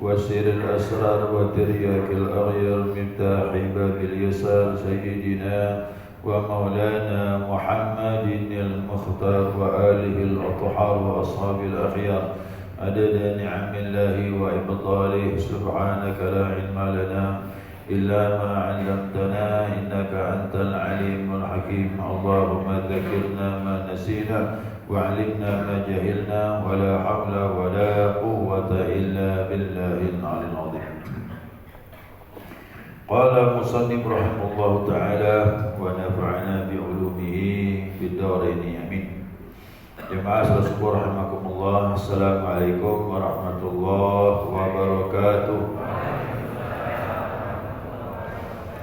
وسر الأسرار وترياك الأغيار مفتاح باب اليسار سيدنا ومولانا محمد المختار وآله الأطهار وأصحاب الأخيار عدد نعم الله وإبطاله سبحانك لا علم لنا إلا ما علمتنا إنك أنت العليم الحكيم اللهم ذكرنا ما نسينا وعلمنا ما جهلنا ولا حول ولا قوة إلا بالله العلي العظيم. قال المصنف رحمه الله تعالى ونفعنا بعلومه في الدارين آمين. Jemaah sekalian rahimakumullah, assalamualaikum warahmatullahi wabarakatuh.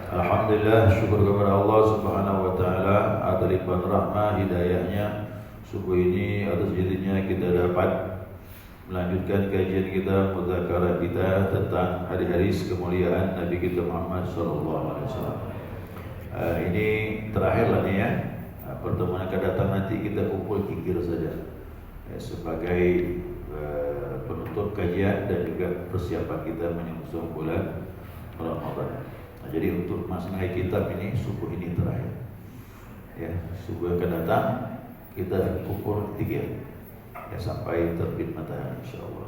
Alhamdulillah, syukur kepada Allah Subhanahu wa taala atas limpahan rahmah hidayahnya. Subuh ini atas izninya kita dapat melanjutkan kajian kita, mudzakarah kita tentang hari-hari kemuliaan Nabi kita Muhammad sallallahu alaihi wasallam. Ini terakhir lah nih ya. Pertemuan akan datang nanti kita kumpul kikir saja sebagai penutup kajian dan juga persiapan kita menyusul bulan Ramadan. Jadi untuk masing-masing kitab ini subuh ini terakhir. Ya, subuh akan datang kita kumpul kikir ya sampai terbit matahari insyaallah.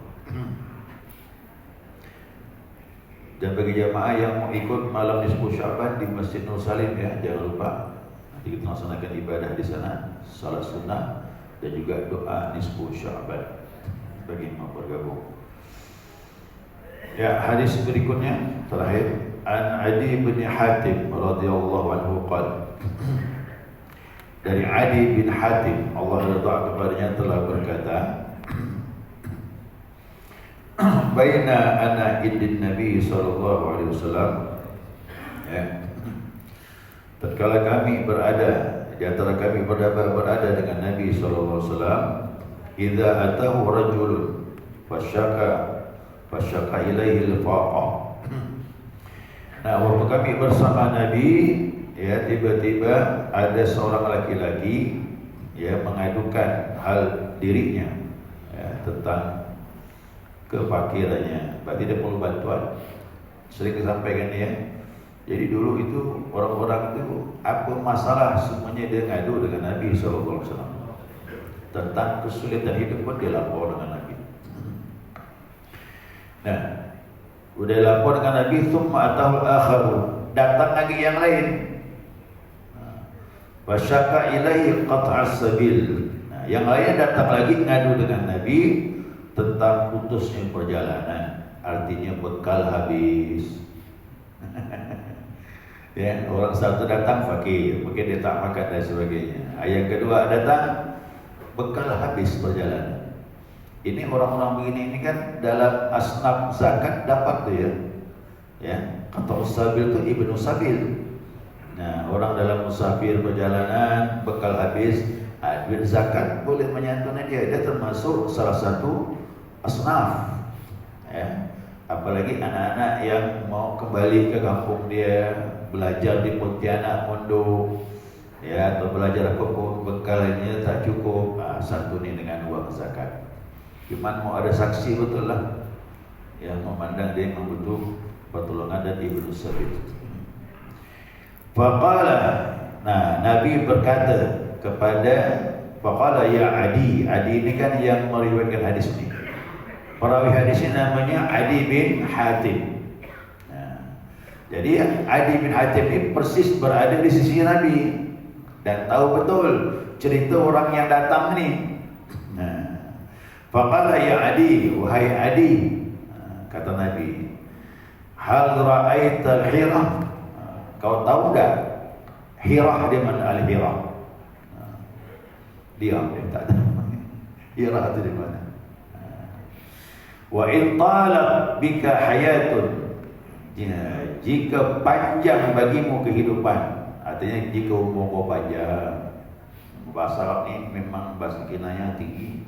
Dan bagi jamaah yang mau ikut malam nisfu Sya'ban di Masjid Nur Salim ya, jangan lupa nanti kita laksanakan ibadah di sana, salat sunnah dan juga doa nisfu Sya'ban bagi yang mau bergabung. Ya, hadis berikutnya terakhir an Adi bin Hatim radhiyallahu anhu qala. Dari Adi bin Hatim, Allah redha kepadanya, telah berkata, baina ana indin Nabi sallallahu alaihi wasallam, ya, tatkala kami berada di antara kami berada dengan Nabi sallallahu alaihi wasallam, idza atahu rajulun fasyaka ilaihi al-faqah. Nah, waktu kami bersama Nabi, ya, tiba-tiba ada seorang laki-laki ya mengadukan hal dirinya ya, tentang kefakirannya, berarti dia perlu bantuan. Sering disampaikan ya. Jadi dulu itu orang-orang itu apa masalah semuanya dia ngadu dengan Nabi sallallahu alaihi wasallam. Tentang kesulitan hidup pun dia lapor dengan Nabi. Nah, udah lapor dengan Nabi, tsumma atahul akharun, datang lagi yang lain. Wasyaka ilaihi qat'as sabil. Nah, yang lain datang lagi ngadu dengan Nabi tentang putusnya perjalanan, artinya bekal habis. Ya, orang satu datang fakir, mungkin dia tak makan dan sebagainya. Yang kedua datang bekal habis perjalanan. Ini orang-orang begini ini kan dalam asnaf zakat dapat tuh ya. Ya, qat'us sabil itu ibnu sabil. Nah, orang dalam musafir perjalanan bekal habis, duit zakat boleh menyantuni dia. Dia termasuk salah satu asnaf. Ya. Apalagi anak-anak yang mau kembali ke kampung dia, belajar di Pontianak mondok, ya, atau belajar apapun, bekalnya tak cukup, santuni dengan uang zakat. Cuman mau ada saksi betul lah, yang memandang dia membutuh pertolongan dan ibnu sabil. Faqala, nah Nabi berkata kepada faqala ya Adi. Adi ini kan yang meriwayatkan hadis ini. Perawi hadisnya namanya Adi bin Hatim. Nah, jadi Adi bin Hatim ini persis berada di sisi Nabi dan tahu betul cerita orang yang datang ini. Nah, faqala ya Adi, wahai Adi, kata Nabi, hal ra'aital Hirah? Kau tahu enggak Hirah di mana? Al-Hirah. Diam, dia tak tahu. Hirah itu di mana? Wa in talab bika hayatun, jika panjang bagimu kehidupan, artinya jika umur panjang. Bahasa Arab ini memang bahasa kinayah tinggi.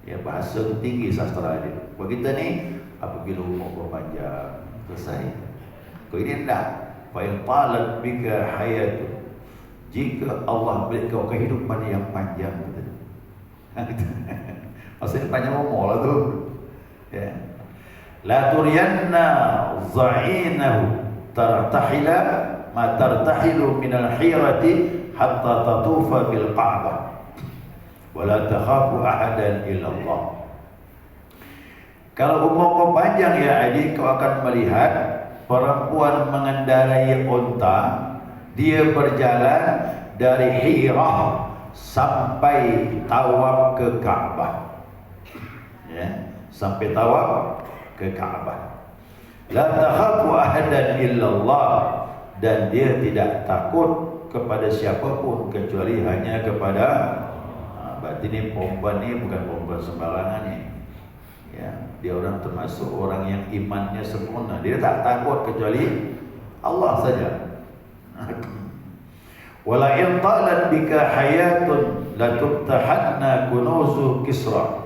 Ya, bahasa itu tinggi sastra dia. Begitu ni apabila umur panjang selesai. Kau ini enggak. Fa in talab bika hayatun, jika Allah beri kau kehidupan yang panjang gitu. Maksudnya panjang umur lah tu. Ya. La turiyanna dha'inahu tartahila ma tartahilu minal hirati hatta tatufa bil Ka'bah wa la takhafu ahadan illallah. Kalau umur kau panjang ya adik, kau akan melihat perempuan mengendarai unta, dia berjalan dari Hirah sampai tawaf ke Ka'bah. Ya, sampai tawaf ke Ka'bah. La takhafu ahadan illallah, dan dia tidak takut kepada siapapun kecuali hanya kepada berarti ini perempuan ini bukan perempuan sembarangan ni. Ya, dia orang termasuk orang yang imannya sempurna. Dia tak takut kecuali Allah saja. Wala in talat bika hayatun la tubtahanna kunuzu Kisra.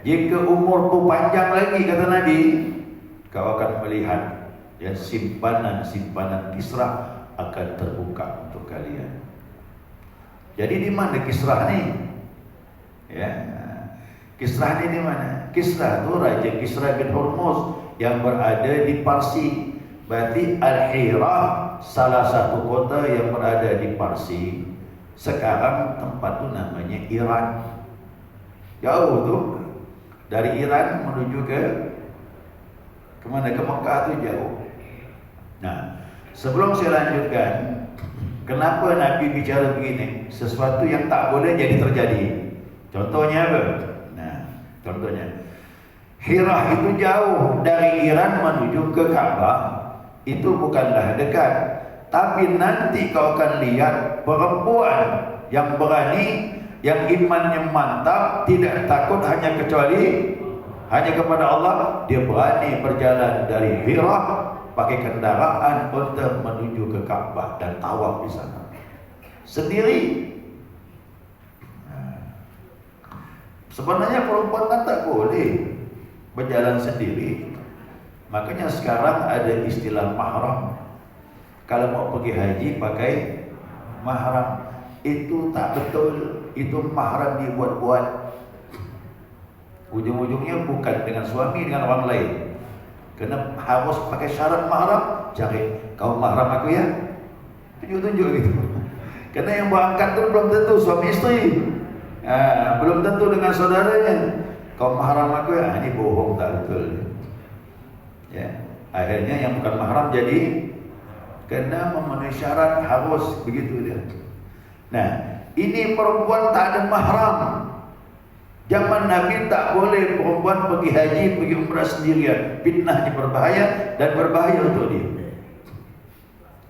Jika umurku panjang lagi, kata Nabi, kau akan melihat ya simpanan-simpanan Kisra akan terbuka untuk kalian. Jadi di mana Kisra ni? Ya, Kisra ni di mana? Kisra tu Raja Kisra bin Hormuz yang berada di Parsi. Berarti Al-Hirah salah satu kota yang berada di Parsi. Sekarang tempat tu namanya Iran. Jauh tu. Dari Iran menuju ke mana? Ke Mekah tu jauh. Nah, sebelum saya lanjutkan, kenapa Nabi bicara begini? Sesuatu yang tak boleh jadi terjadi. Contohnya apa? Nah, contohnya Hirah itu jauh dari Iran menuju ke Ka'bah. Itu bukanlah dekat. Tapi nanti kau akan lihat perempuan yang berani, yang imannya mantap, tidak takut hanya kepada Allah. Dia berani berjalan dari Hirah pakai kendaraan untuk menuju ke Ka'bah dan tawaf di sana sendiri. Sebenarnya perempuan kan tak boleh berjalan sendiri. Makanya sekarang ada istilah mahram. Kalau mau pergi haji pakai mahram. Itu tak betul. Itu mahram dibuat-buat. Ujung-ujungnya bukan dengan suami, dengan orang lain. Kena harus pakai syarat mahram. Cari, kau mahram aku ya? Tunjuk-tunjuk gitu. Karena yang berangkat tu belum tentu suami isteri. Belum tentu dengan saudaranya. Kau mahram aku ya? Ini bohong, tak betul. Ya, akhirnya yang bukan mahram jadi kena memenuhi syarat, harus begitu dia. Nah, ini perempuan tak ada mahram. Zaman Nabi tak boleh perempuan pergi haji, pergi umrah sendirian. Fitnahnya berbahaya dan berbahaya untuk dia.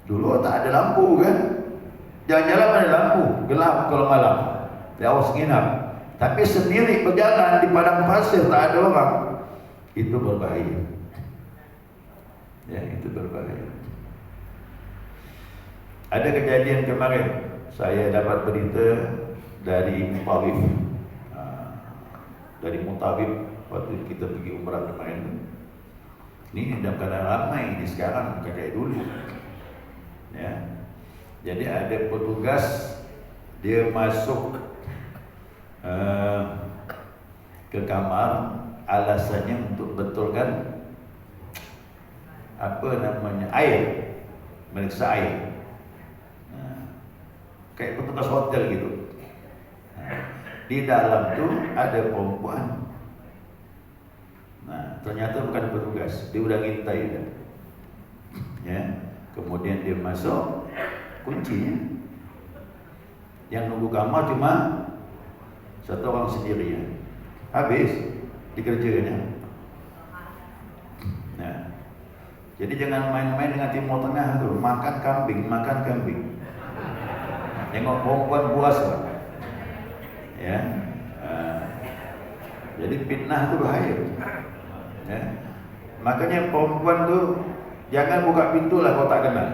Dulu tak ada lampu kan? Jalan-jalan ada lampu, gelap kalau malam. Dia harus nginap. Tapi sendiri berjalan di padang pasir, tak ada orang. Itu berbahaya. Ya, itu berbahaya. Ada kejadian kemarin, saya dapat berita dari Mutawif. Dari Mutawif waktu kita pergi umrah kemarin. Ini dalam keadaan ramai ini sekarang, bukan kayak dulu. Ya. Jadi ada petugas, dia masuk ke kamar, alasannya untuk betulkan apa namanya, air, meriksa air. Kayak petugas hotel gitu. Di dalam tu ada perempuan. Nah, ternyata bukan petugas, dia udah ngintai dah. Ya, kemudian dia masuk, kuncinya. Yang nunggu kamar cuma satu orang sendirian. Habis dikerjakannya. Nah, jadi jangan main-main dengan Timur Tengah tu, makan kambing. Tengok perempuan buas lah. Ya, jadi fitnah tu bahaya. Ya, makanya perempuan tu jangan buka pintu lah kalau tak kenal.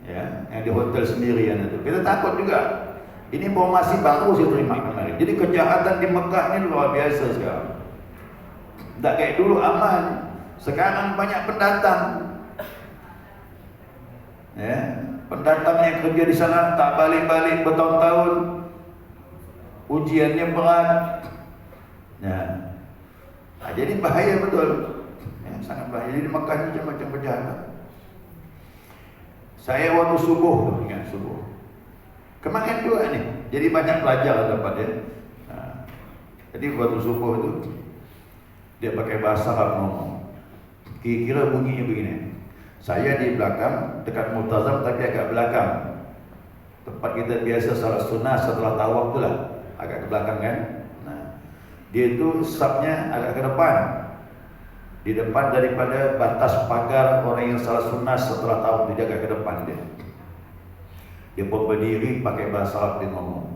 Ya, yang di hotel sendirian itu. Kita takut juga. Ini informasi baru saya terima kemarin. Jadi kejahatan di Mekah ini luar biasa sekarang. Tak kayak dulu aman. Sekarang banyak pendatang. Ya, pendatang yang kerja di sana tak balik-balik bertahun-tahun. Ujiannya berat. Ya. Jadi bahaya betul. Sangat bahaya. Jadi Mekah ni macam kejahatan. Saya waktu subuh, ingat subuh. Kemarin juga ni. Jadi banyak pelajar dapat dia. Jadi waktu subuh tu dia pakai bahasa Arab ngomong. Kira-kira bunyinya begini. Saya di belakang dekat Multazam tapi agak belakang. Tempat kita biasa salat sunnah setelah tawaf tu lah. Agak ke belakang kan. Dia tu sapnya agak ke depan. Di depan daripada batas pagar orang yang salat sunnah setelah tawaf, dia agak ke depan dia. Dia pun berdiri pakai bahasa Arab dia ngomong.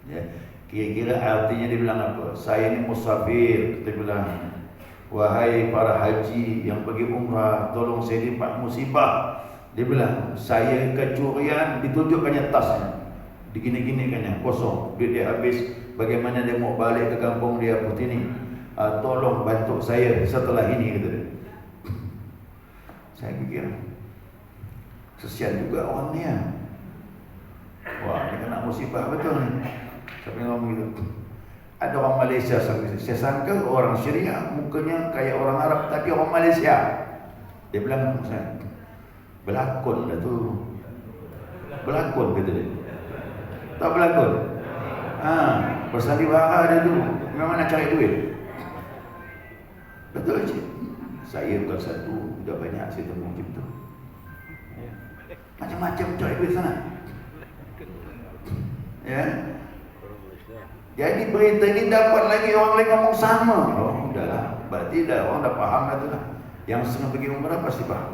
Ya. Kira-kira artinya dia bilang apa? Saya ni musafir, kita bilang. Wahai para haji yang pergi umrah, tolong saya di musibah. Dia bilang, saya kecurian, ditunjukkannya tasnya. Digini-ginikannya, kosong, duit dia habis. Bagaimana dia mau balik ke kampung dia putih ni? Tolong bantu saya setelah ini, kata dia. Saya fikir, kesian juga orang ni ya. Wah, ini kena musibah betul ni. Siapa yang ngomong gitu? Ada orang Malaysia, saya sangka orang Syria mukanya kayak orang Arab, tapi orang Malaysia. Dia bilang saya, berlakon lah tu. Berlakon kata dia. Tak berlakon? Bersandiwara dia tu. Memang nak cari duit. Betul je. Saya bukan satu, dah banyak saya temu macam tu. Macam-macam cari duit sana. Ya. Jadi berita ini dapat lagi orang lain ngomong sama. Oh, udahlah. Berarti dah orang dah faham dah tu lah. Yang setengah pergi umrah pasti faham.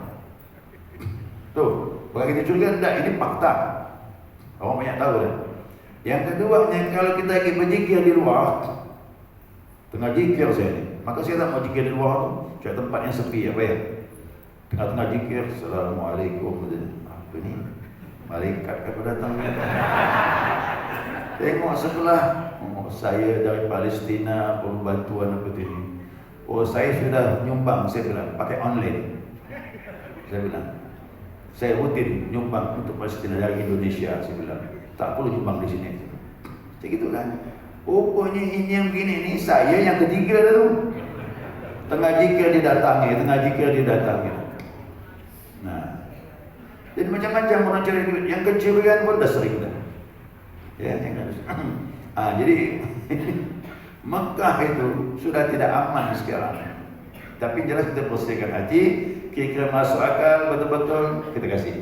Tuh, bukan kita curiga, tak, ini fakta. Orang banyak tahu dah. Yang keduanya, kalau kita lagi berzikir di luar, tengah zikir saya ni, maka saya tak mau zikir di luar tu, cari tempat yang sepi, apa ya? Tengah-tengah zikir, Assalamualaikum. Apa ni? Malaikat apa datang ni? Tengok sebelah, saya dari Palestina, perlu bantuan apa tu ni. Oh, saya sudah nyumbang, saya bilang, pakai online. Saya bilang, saya rutin nyumbang untuk Palestina dari Indonesia, saya bilang. Tak perlu nyumbang di sini. Macam gitu kan. Rupanya ini yang begini ni, saya yang ketiga dah tu. Tengah zikir didatangi, tengah zikir didatangi. Nah, jadi macam-macam orang cari duit. Yang kecurian pun dah sering dah. Ya, jadi Mekah itu sudah tidak aman sekarang. Tapi jelas kita bersihkan haji, kira-kira masuk akal betul-betul kita kasih.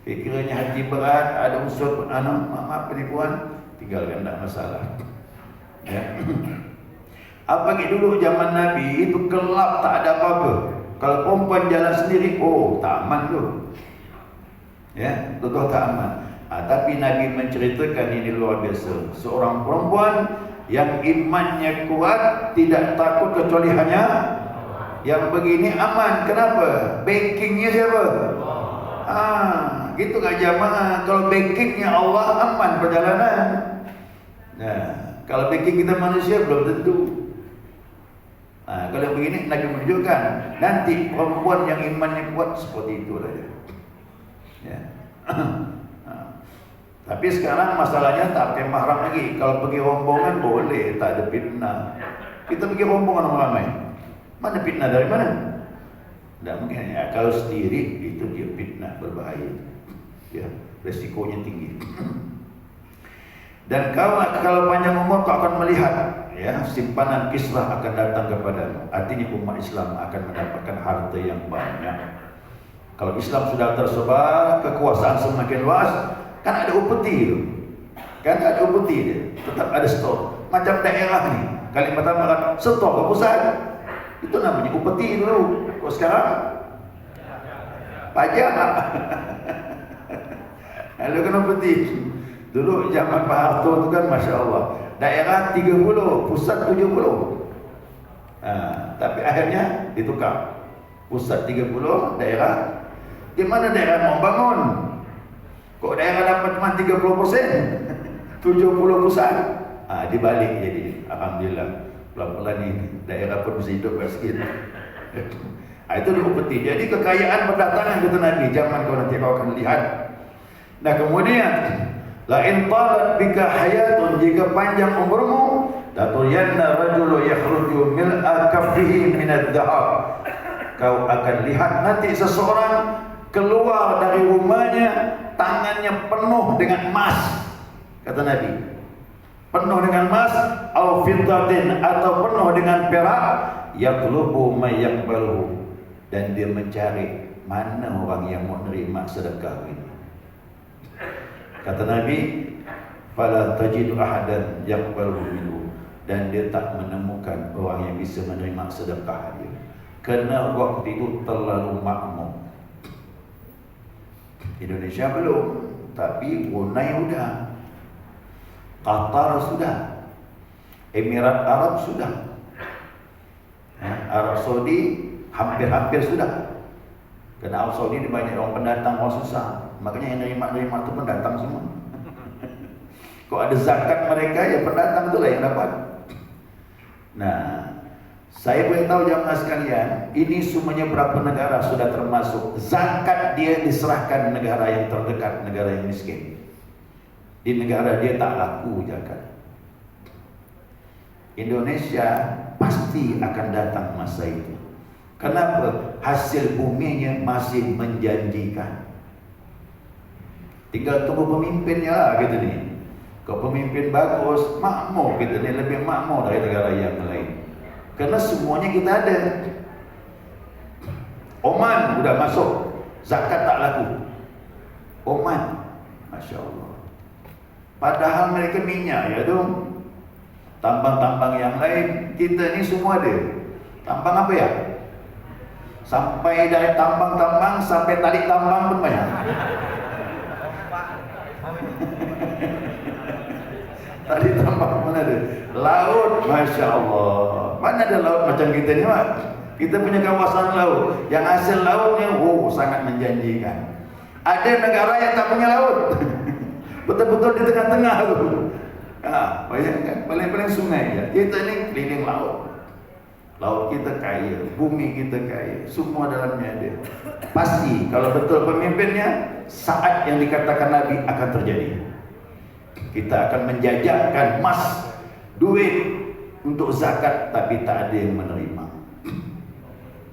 Kira-kiranya haji berat, ada unsur maaf penipuan, tinggalkan, tak masalah. Ya. Apalagi dulu zaman Nabi itu gelap, tak ada apa-apa. Kalau perempuan jalan sendiri, oh tak aman tu. Ya, betul tak aman. Tapi Nabi menceritakan ini luar biasa. Seorang perempuan yang imannya kuat, tidak takut kecuali hanya yang begini aman. Kenapa? Backingnya siapa? Gitu gak jamaah. Kalau backingnya Allah, aman perjalanan. Nah, kalau backing kita manusia belum tentu. Kalau begini Nabi menunjukkan nanti perempuan yang imannya kuat seperti itu saja. Ya. Tapi sekarang masalahnya tak pakai mahram lagi. Kalau pergi rombongan boleh, tak ada fitnah. Kita pergi rombongan ramai. Mana fitnah dari mana? Tak mungkin. Ya, kalau sendiri itu dia fitnah, berbahaya. Ya, resikonya tinggi. Dan kalau panjang umur kau akan melihat, ya, simpanan Kisrah akan datang kepadamu. Artinya umat Islam akan mendapatkan harta yang banyak. Kalau Islam sudah tersebar, kekuasaan semakin luas, kan ada upeti tu. Kan ada upeti dia. Tetap ada stok. Macam daerah ni, Kalimantan Barat, stok ke pusat. Itu namanya upeti dulu. Kok sekarang? Pajak. Lalu kena upeti. Dulu zaman Pak Harto tu kan, Masya Allah, daerah 30, pusat 70. Tapi akhirnya ditukar. Pusat 30, daerah. Di mana daerah mau bangun? Kok daerah dapat cuma 30%, 70 pusat? Dibalik jadi. Alhamdulillah, pelan-pelan ni daerah pun bisa hidup sikit. Itu diupeti. Jadi kekayaan berdatangan kata Nabi, zaman kau nanti kau akan lihat. Nah kemudian, la in talat bika hayatun, jika panjang umurmu, Taturiyanna rajulu yakhruju mil'a kaffihi min adh-dhahab. Kau akan lihat nanti seseorang keluar dari rumahnya, tangannya penuh dengan emas. Kata Nabi, penuh dengan emas, au fiddatin, atau penuh dengan perak, yatlubu may yaqbaluhu, dan dia mencari mana orang yang mau menerima sedekah ini. Kata Nabi, fala tajidu ahadan yaqbaluhu minhu, dan dia tak menemukan orang yang bisa menerima sedekah dia, kerana waktu itu terlalu makmur. Indonesia belum, tapi Brunei sudah, Qatar sudah, Emirat Arab sudah, Arab Saudi hampir-hampir sudah. Kerana Arab Saudi ni banyak orang pendatang, orang susah, makanya yang nerima-nerima tu pendatang semua. Kalau ada zakat mereka, ya pendatang itulah yang dapat. Nah, saya boleh tahu jamaah sekalian, ini semuanya berapa negara sudah termasuk zakat dia diserahkan negara yang terdekat, negara yang miskin. Di negara dia tak laku zakat. Indonesia pasti akan datang masa itu. Kenapa? Hasil buminya masih menjanjikan. Tinggal tunggu pemimpinnya lah gitu nih. Kalau pemimpin bagus, makmur kita ni, lebih makmur dari negara yang lain. Karena semuanya kita ada. Oman sudah masuk, zakat tak laku. Oman, Masya Allah. Padahal mereka minyak ya tu. Tambang-tambang yang lain, kita ni semua ada. Tambang apa ya? Sampai dari tambang-tambang sampai tali tambang pun banyak. Tali tambang mana ada? Laut, Masya Allah. Mana ada laut macam kita ni, Mak? Kita punya kawasan laut, yang hasil lautnya sangat menjanjikan. Ada negara yang tak punya laut. Betul-betul di tengah-tengah tu. Bayangkan, paling-paling sungai ya. Kita ni keliling laut. Laut kita kaya, bumi kita kaya, semua dalamnya ada. Pasti kalau betul pemimpinnya, saat yang dikatakan Nabi akan terjadi. Kita akan menjajakan emas, duit untuk zakat, tapi tak ada yang menerima.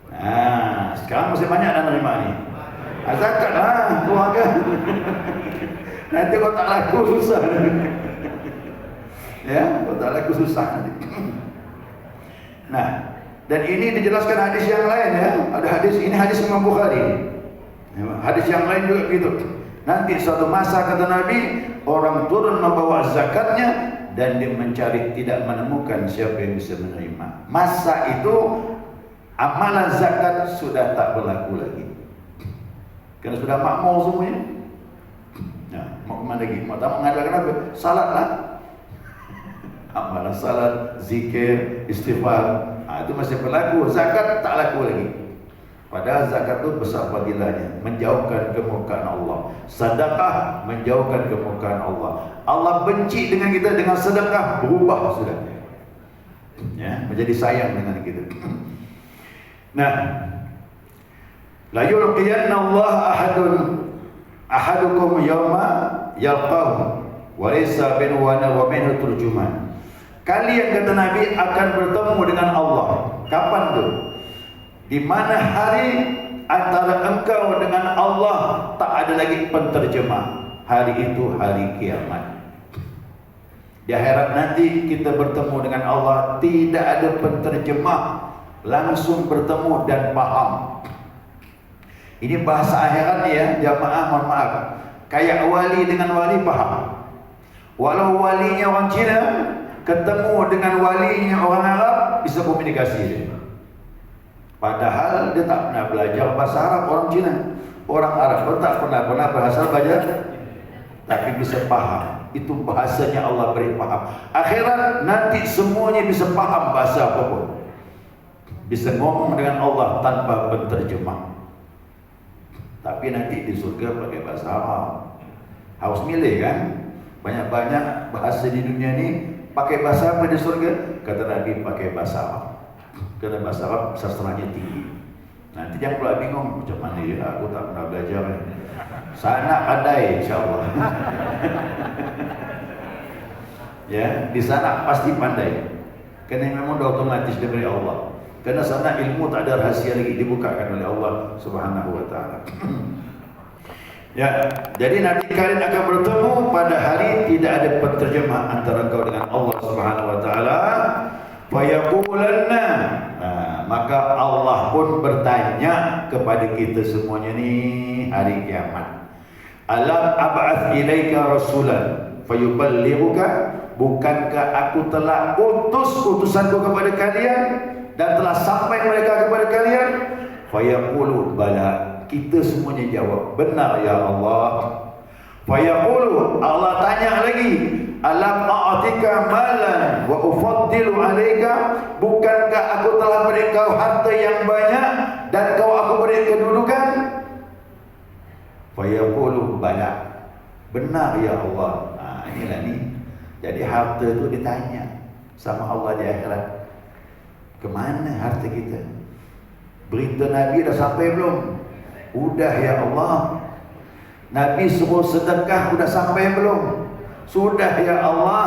Nah, sekarang masih banyak yang menerima ni. Zakat keluarga. Nanti kalau tak laku susah. Ya, kalau tak laku susah nanti. Nah, dan ini dijelaskan hadis yang lain ya. Ada hadis, ini hadis Imam Bukhari. Hadis yang lain juga begitu. Nanti suatu masa kata Nabi, orang turun membawa zakatnya dan dia mencari, tidak menemukan siapa yang bisa menerima. Masa itu amalan zakat sudah tak berlaku lagi. Kerana sudah makmur semuanya. Nah, mau kemana lagi? Mau tak mengadakan apa? Salat lah. Amalan salat, zikir, istighfar, itu masih berlaku. Zakat tak laku lagi. Padahal zakat itu besar fadilahnya, menjauhkan kemurkaan Allah. Sedekah menjauhkan kemurkaan Allah. Allah benci dengan kita, dengan sedekah berubah sudah. Ya, menjadi sayang dengan kita. Nah, la yulqiyanna Allah ahadukum yawma yalqahu wa laysa bainahu wa bainahu turjuman. Kalian kata Nabi akan bertemu dengan Allah. Kapan tu? Di mana hari antara engkau dengan Allah tak ada lagi penterjemah. Hari itu hari kiamat. Di akhirat nanti kita bertemu dengan Allah, tidak ada penterjemah, langsung bertemu dan paham. Ini bahasa akhirat ya, jamaah mohon maaf. Kayak wali dengan wali paham. Walau walinya orang Cina, ketemu dengan walinya orang Arab, bisa komunikasi dia. Padahal dia tak pernah belajar bahasa Arab, orang Cina. Orang Arab pun tak pernah bahasa belajar, tapi bisa paham. Itu bahasanya Allah beri paham. Akhirat nanti semuanya bisa paham bahasa apapun. Bisa ngomong dengan Allah tanpa penterjemah. Tapi nanti di surga pakai bahasa Arab. Harus milih kan? Banyak-banyak bahasa di dunia ini. Pakai bahasa apa di surga? Kata Nabi, pakai bahasa Arab. Kerana bahasa Arab sastranya tinggi. Nanti jangan pula bingung, macam mana ya, aku tak pernah belajar. Saya nak pandai insyaAllah. Ya, di sana pasti pandai. Karena memang dah otomatis diberi Allah. Karena sana ilmu tak ada rahasia lagi, dibukakan oleh Allah Subhanahu wa taala. Ya, jadi nanti kalian akan bertemu pada hari tidak ada penterjemah antara kau dengan Allah Subhanahu wa taala. Fayaqulanna, maka Allah pun bertanya kepada kita semuanya ni hari kiamat. Alam ab'ats ilaika rasulan fayuballighuka, bukankah aku telah utus utusanku kepada kalian dan telah sampai mereka kepada kalian? Fayaqulu bala, kita semuanya jawab benar ya Allah. Fayaqulu, Allah tanya lagi, alam a'tika malan wa ufaddilu alayka, bukankah aku telah beri kau harta yang banyak dan aku beri kedudukan? Fayaqulu bala, benar ya Allah. Inilah ni. Jadi harta itu ditanya sama Allah di akhirat. Kemana harta kita? Berita Nabi dah sampai belum? Udah ya Allah. Nabi suruh sedekah sudah sampai belum? Sudah ya Allah.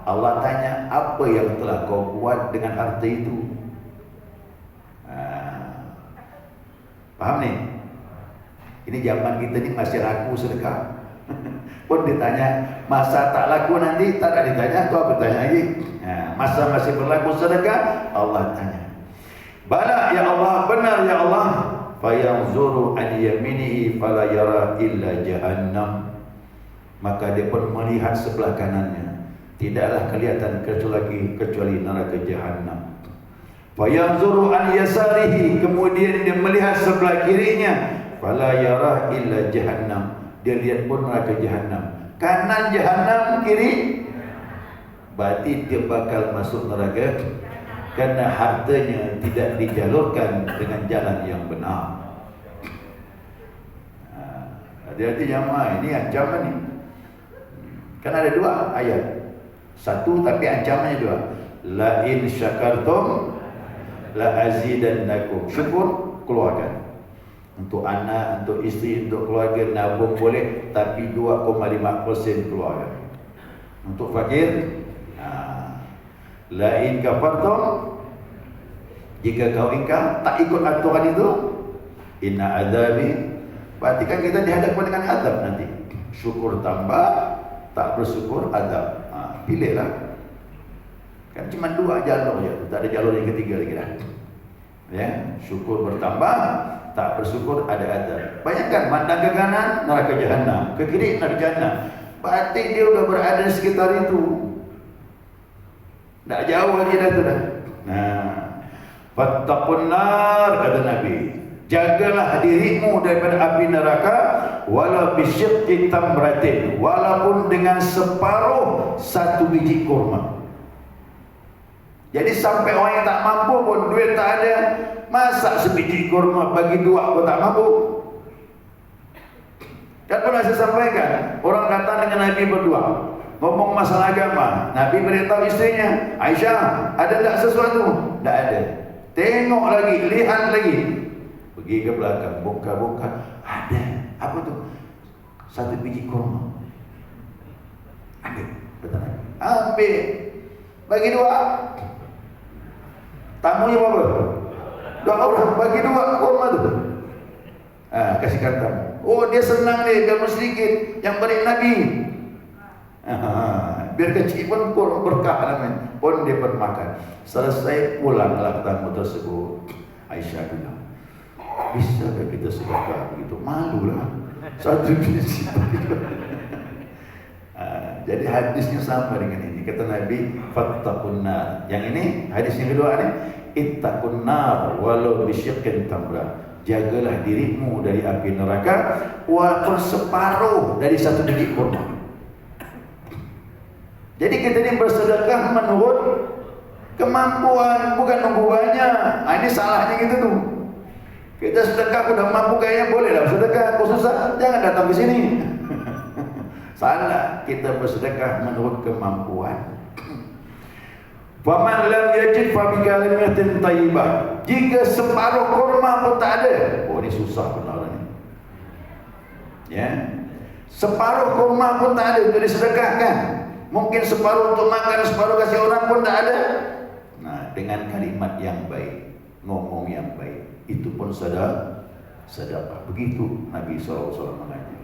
Allah tanya, apa yang telah kau buat dengan harta itu? Paham ni? Ini zaman kita ni masih ragu sedekah. Pun ditanya, masa tak laku nanti tak ada ditanya, tu apa tanya lagi? Masa masih berlaku sedekah, Allah tanya. Bala ya Allah, benar ya Allah. Fayanzuru an yaminihi fala yara illa jahannam, maka dia pun melihat sebelah kanannya, tidaklah kelihatan kecuali neraka jahannam. Fayanzuru an yasarihi, kemudian dia melihat sebelah kirinya, fala yara illa jahannam, dia lihat pun neraka jahannam. Kanan jahannam, kiri, berarti dia bakal masuk neraka karena hartanya tidak dijalurkan dengan jalan yang benar. Hati-hati jamaah, ini ancaman ni. Kan ada dua ayat. Satu tapi ancamannya dua. La in syakartum la azidannakum. Syukur, keluarkan. Untuk anak, untuk isteri, untuk keluarga, nabung boleh, tapi 2,5% keluarga. Untuk fakir, la in kafartum, jika kau ingkar tak ikut aturan itu, inna adabi, berarti kan kita dihadapkan dengan adab nanti. Syukur tambah, tak bersyukur adab. Pilihlah. Kan cuma dua jalur je, tak ada jalur yang ketiga lagi dah. Ya, syukur bertambah, tak bersyukur ada adab. Bayangkan mandang ke kanan neraka jahanam, ke kiri neraka jahanam. Berarti dia sudah berada di sekitar itu. Tak jauh lagi dah tu dah. Fattaqun nar, kata Nabi, jagalah dirimu daripada api neraka, wala bisyiqqi tamratin, walaupun dengan separuh satu biji kurma. Jadi sampai orang yang tak mampu pun, duit tak ada, masak sebiji kurma bagi dua pun tak mampu. Kan pernah saya sampaikan, orang datang dengan Nabi berdua, ngomong masalah agama. Nabi beritahu istrinya, Aisyah, ada tak sesuatu? Tak ada. Tengok lagi, lihat lagi. Pergi ke belakang, bongkar-bongkar. Ada. Apa tu? Satu biji kurma. Ambil. Betul. Ambil. Bagi dua. Tamunya berapa? 2 orang. Bagi 2 kurma tu. Kasihkan tamu. Oh, dia senang ni, kamu sedikit. Yang beri Nabi. Biar kecil pun berkah namanya. Pun dia pun makan. Selesai pulanglah tamu tersebut. Aisyah bilang, bisakah kita sedekah begitu? Malulah. Satu biji. Jadi hadisnya sama dengan ini. Kata Nabi, fattaqun nar. Yang ini hadis yang kedua ni, ittaqun nar walau bisyiqqin tamrah. Jagalah dirimu dari api neraka walaupun separuh dari satu biji kurma. Jadi kita ni bersedekah menurut kemampuan, bukan nunggu banyak. Ini salahnya gitu tuh. Kita sedekah sudah mampu kayaknya boleh lah sedekah. Kau susah, jangan datang ke sini. Salah, kita bersedekah menurut kemampuan. Faman lam yajid fa bi kalimatin thayyibah. Jika separuh kurma pun tak ada, oh ini susah benar ni. Ya. Separuh kurma pun tak ada untuk disedekahkan. Mungkin separuh untuk makan, separuh kasih orang pun tak ada. Nah, dengan kalimat yang baik, ngomong yang baik, itu pun sedekah. Begitu Nabi SAW mengajar.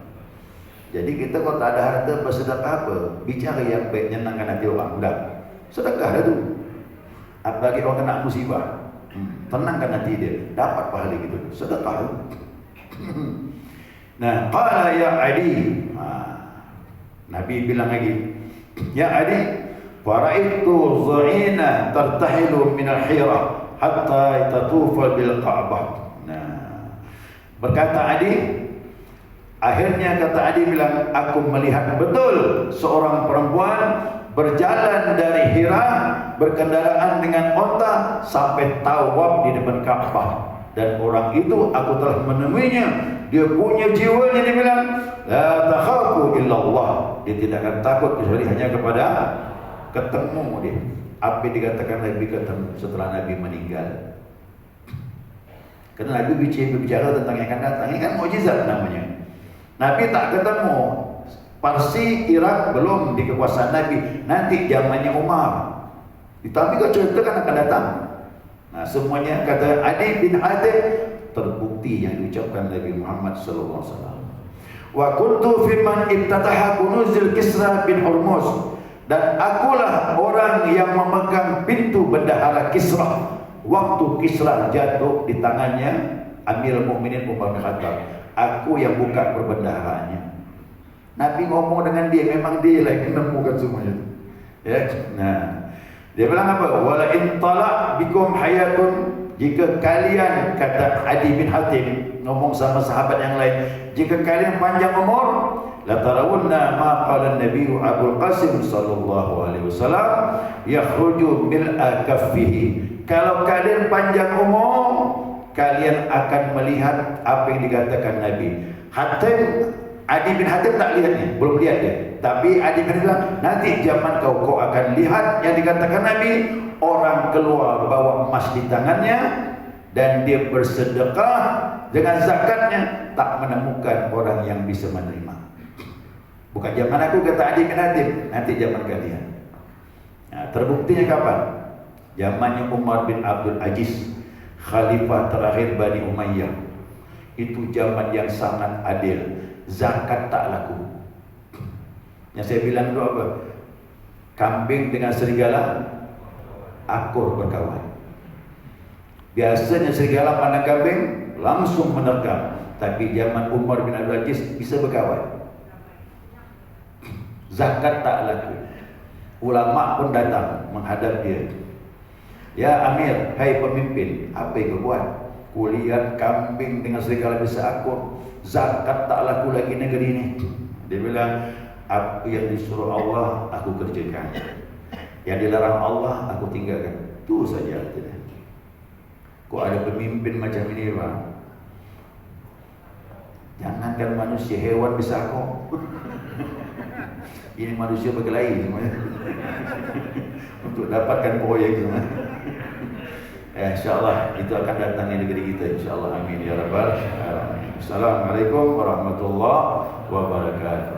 Jadi kita kalau tak ada harta bersedekah apa? Bicara yang baik, nyenangkan hati orang. Udah, sedekah dah tu. Apalagi orang kena musibah, tenangkan hati dia, dapat pahala gitu. Sedekah tu. Nah, qala ya Adi. Nabi bilang lagi, ya Adi, faraitu dha'ina tartahilu min al-hira hatta tatufa bil Ka'bah. Nah, berkata Adi, akhirnya kata Adi bilang, aku melihat betul seorang perempuan berjalan dari Hira berkendaraan dengan onta sampai tawaf di depan Ka'bah. Dan orang itu aku telah menemuinya, dia punya jiwanya, dia bilang la takhafu illallah, dia tidak akan takut kecuali hanya kepada ketemu dia. Apa yang dikatakan Nabi ketemu setelah Nabi meninggal? Karena Nabi bicara tentang yang akan datang. Ini kan mukjizat namanya. Nabi tak ketemu. Parsi, Irak belum di kekuasaan Nabi. Nanti zamannya Umar. Tapi kau ceritakan akan datang. Nah, semuanya kata Adi bin Hatim terbukti yang diucapkan Nabi Muhammad sallallahu alaihi wasallam. Wa kuntu fi man iftataha kunuzil Kisra bin Hormuz, dan akulah orang yang memegang pintu bendahara Kisra waktu Kisra jatuh di tangannya Amirul Mukminin Umar bin Khattab. Aku yang buka perbendaharaannya. Nabi ngomong dengan dia, memang dia lah yang menemukan semuanya. Ya, nah, dia bilang apa? Wala in talaq bikum hayatun, jika kalian, kata Adi bin Hatim ngomong sama sahabat yang lain, jika kalian panjang umur, la tarawunna ma qala Nabi Abdul Qasim sallallahu alaihi wasallam yakhruju mil'a kaffihi. Kalau kalian panjang umur, kalian akan melihat apa yang dikatakan Nabi. Hatim, Adi bin Hatim tak lihat ni, belum lihat dia. Tapi Adi bin Hatim bilang, nanti zaman kau akan lihat yang dikatakan Nabi, orang keluar bawa emas di tangannya dan dia bersedekah dengan zakatnya, tak menemukan orang yang bisa menerima. Bukan zaman aku, kata Adi bin Hatim, nanti zaman kalian. Nah, terbuktinya kapan? Zamannya Umar bin Abdul Aziz, khalifah terakhir Bani Umayyah. Itu zaman yang sangat adil. Zakat tak laku. Yang saya bilang itu apa? Kambing dengan serigala akur berkawan. Biasanya serigala pandang kambing langsung menerkam, tapi zaman Umar bin Abdul Aziz bisa berkawan. Zakat tak laku. Ulama pun datang menghadap dia. Ya Amir, hai pemimpin, apa yang kau buat? Kulihat kambing dengan serigala bisa akur, zakat tak laku lagi negeri ini. Dia bilang, apa yang disuruh Allah aku kerjakan, yang dilarang Allah aku tinggalkan. Itu saja. Kok ada pemimpin macam ini, Bang? Jangankan manusia, hewan bisa akur. Ini manusia berkelahi semuanya untuk dapatkan proyek semua. InsyaAllah itu akan datang di negeri kita, insyaAllah, amin ya rabbal alamin. Assalamualaikum warahmatullahi wabarakatuh.